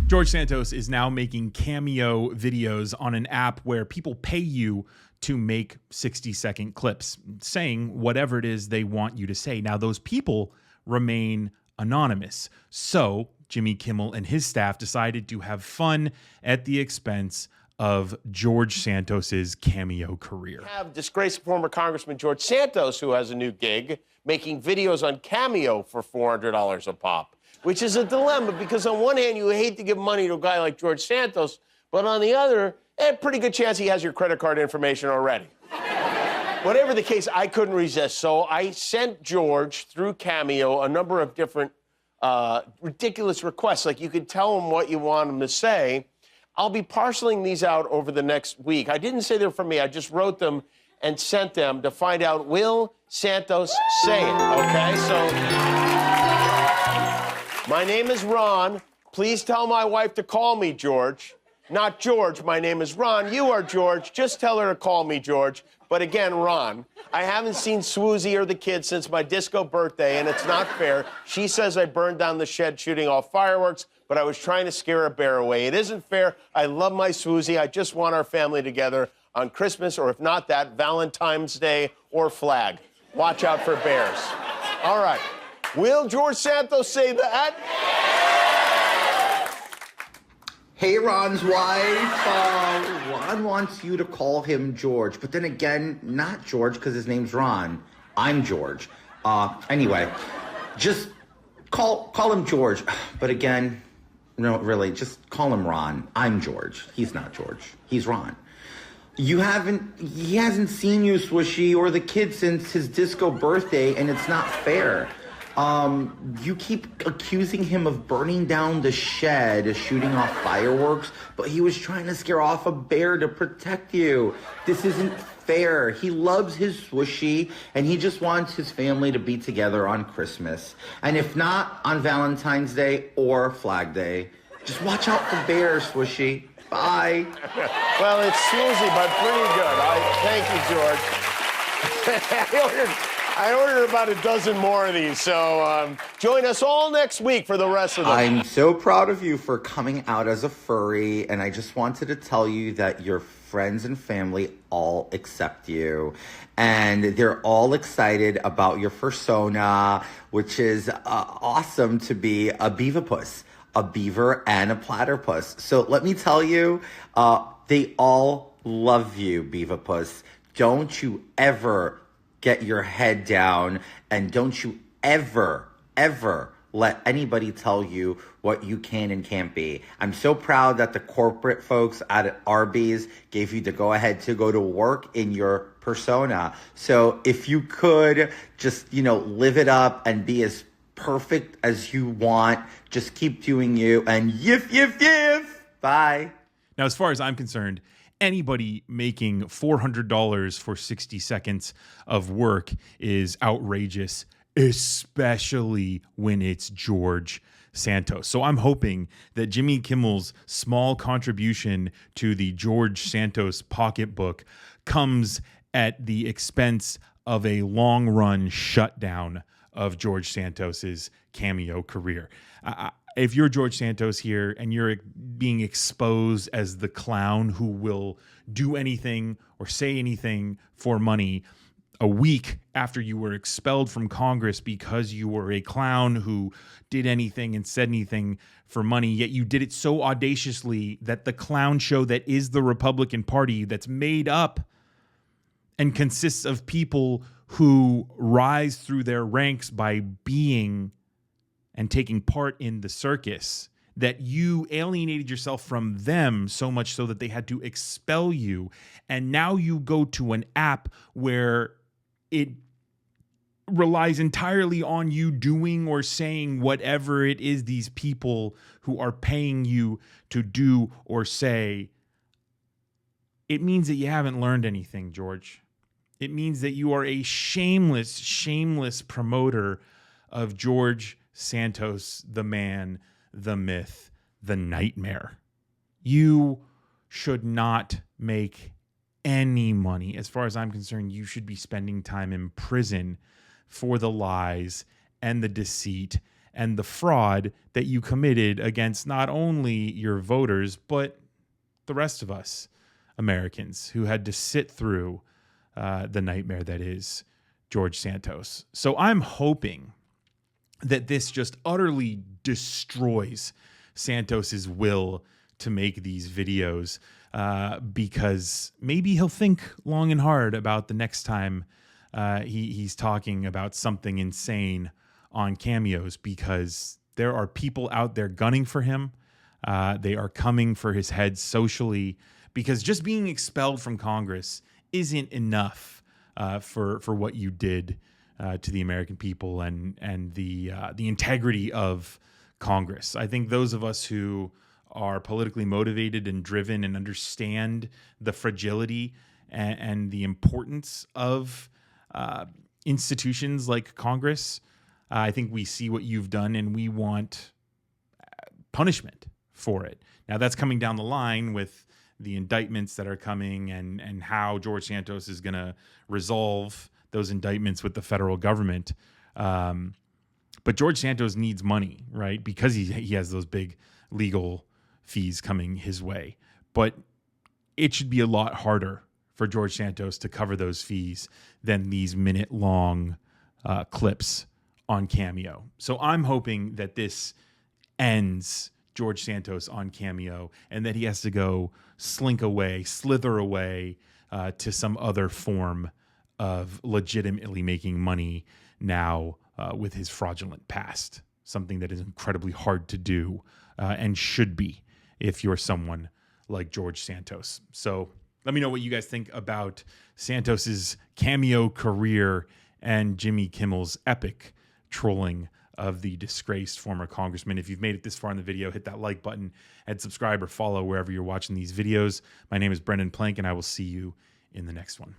George Santos is now making Cameo videos on an app where people pay you to make 60-second clips saying whatever it is they want you to say. Now, those people remain anonymous. So Jimmy Kimmel and his staff decided to have fun at the expense of George Santos's Cameo career. We have disgraced former Congressman George Santos, who has a new gig, making videos on Cameo for $400 a pop, which is a dilemma because on one hand, you hate to give money to a guy like George Santos, but on the other, pretty good chance he has your credit card information already. Whatever the case, I couldn't resist, so I sent George through Cameo a number of different ridiculous requests. Like, you could tell him what you want him to say. I'll be parceling these out over the next week. I didn't say they're from me. I just wrote them and sent them to find out, will Santos say it, okay? So, my name is Ron. Please tell my wife to call me George. Not George, my name is Ron. You are George. Just tell her to call me George. But again, Ron, I haven't seen Swoozie or the kids since my disco birthday, and it's not fair. She says I burned down the shed shooting off fireworks, but I was trying to scare a bear away. It isn't fair. I love my Swoozie. I just want our family together on Christmas, or if not that, Valentine's Day or Flag. Watch out for bears. All right. Will George Santos say that? Hey, Ron's wife. Ron wants you to call him George, but then again, not George because his name's Ron. I'm George. Anyway, just call him George. But again, no, really, just call him Ron. I'm George. He's not George. He's Ron. He hasn't seen you, Swishy, or the kid since his disco birthday, and it's not fair. You keep accusing him of burning down the shed, shooting off fireworks, but he was trying to scare off a bear to protect you. This isn't fair. He loves his Swishy, and he just wants his family to be together on Christmas. And if not, on Valentine's Day or Flag Day. Just watch out for bears, Swishy. Bye. Well, it's Swoozie, but pretty good. Thank you, George. I ordered about a dozen more of these, so join us all next week for the rest of them. I'm so proud of you for coming out as a furry, and I just wanted to tell you that your friends and family all accept you, and they're all excited about your persona, which is awesome to be a beaverpuss, a beaver and a platypus. So let me tell you, they all love you, beaverpuss. Don't you ever get your head down, and don't you ever let anybody tell you what you can and can't be. I'm so proud that the corporate folks at Arby's gave you the go-ahead to go to work in your persona. So if you could just, live it up and be as perfect as you want, just keep doing you, and yiff. Bye. Now, as far as I'm concerned, anybody making $400 for 60 seconds of work is outrageous, especially when it's George Santos. So I'm hoping that Jimmy Kimmel's small contribution to the George Santos pocketbook comes at the expense of a long-run shutdown of George Santos's Cameo career. If you're George Santos here and you're being exposed as the clown who will do anything or say anything for money a week after you were expelled from Congress because you were a clown who did anything and said anything for money, yet you did it so audaciously that the clown show that is the Republican Party, that's made up and consists of people who rise through their ranks by being and taking part in the circus, that you alienated yourself from them so much so that they had to expel you. And now you go to an app where it relies entirely on you doing or saying whatever it is these people who are paying you to do or say. It means that you haven't learned anything, George. It means that you are a shameless promoter of George Santos, the man, the myth, the nightmare. You should not make any money. As far as I'm concerned, you should be spending time in prison for the lies and the deceit and the fraud that you committed against not only your voters, but the rest of us Americans who had to sit through the nightmare that is George Santos. So I'm hoping that this just utterly destroys Santos's will to make these videos, because maybe he'll think long and hard about the next time he's talking about something insane on Cameos, because there are people out there gunning for him. They are coming for his head socially, because just being expelled from Congress isn't enough for what you did to the American people and the integrity of Congress. I think those of us who are politically motivated and driven and understand the fragility and the importance of institutions like Congress, I think we see what you've done and we want punishment for it. Now that's coming down the line with the indictments that are coming and how George Santos is going to resolve those indictments with the federal government. But George Santos needs money, right? Because he has those big legal fees coming his way. But it should be a lot harder for George Santos to cover those fees than these minute-long clips on Cameo. So I'm hoping that this ends George Santos on Cameo and that he has to go slither away to some other form of legitimately making money now with his fraudulent past, something that is incredibly hard to do and should be if you're someone like George Santos. So let me know what you guys think about Santos's Cameo career and Jimmy Kimmel's epic trolling of the disgraced former congressman. If you've made it this far in the video, hit that like button and subscribe or follow wherever you're watching these videos. My name is Brendan Plank, and I will see you in the next one.